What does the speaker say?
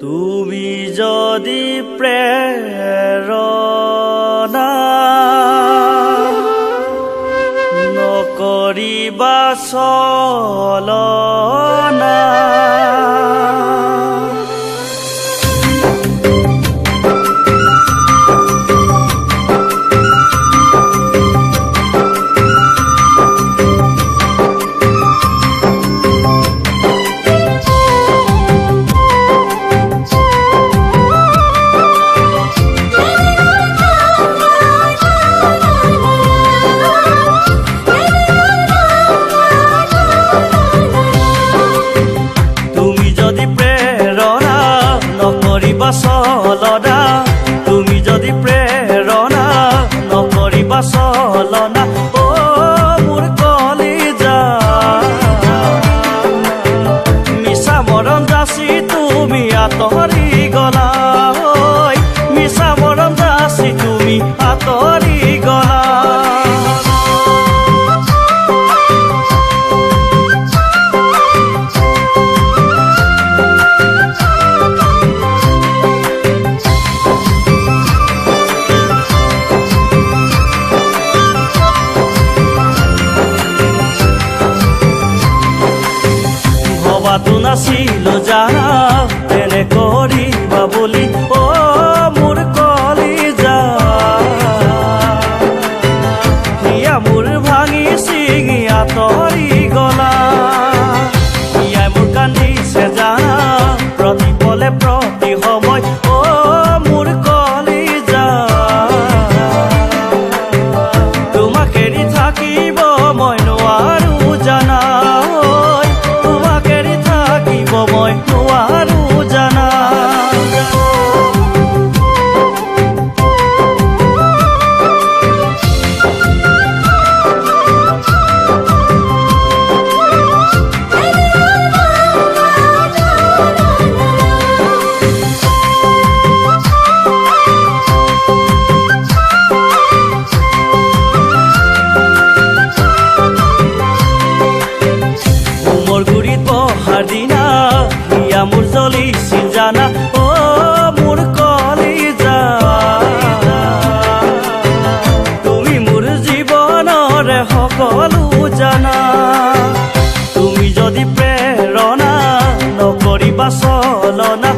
তুমি যদি প্ৰেৰণা নকৰিবা চলনা চলনা তুমি যদি প্ৰেৰণা নকৰিবা চলনা ও মোৰ কলিজা মিছা মৰম যাচি তুমি আঁতৰি গলা মিছা মৰম যাচি তুমি আঁতৰি গলা ভবাতো নাছিলো জানা তেনে কৰিবা বুলি ও মোৰ কলিজা হিয়া মোৰ ভাঙি ছিঙি আঁতৰি গলা হিয়াই মোৰ কান্দিছে জানা প্ৰতি পলে প্ৰতি সময় ও মোৰ কলিজা তোমাক এৰি থাকিব মই নোৱাৰো জানা মই নোৱাৰো জানা মোৰ গুৰিত বহাৰ দিনা হিয়া মোৰ জ্বলিছিল জানা ও মোৰ কলিজা তুমি মোৰ জীৱনৰে সকলো জানা তুমি যদি প্ৰেৰণা নকৰিবা চলনা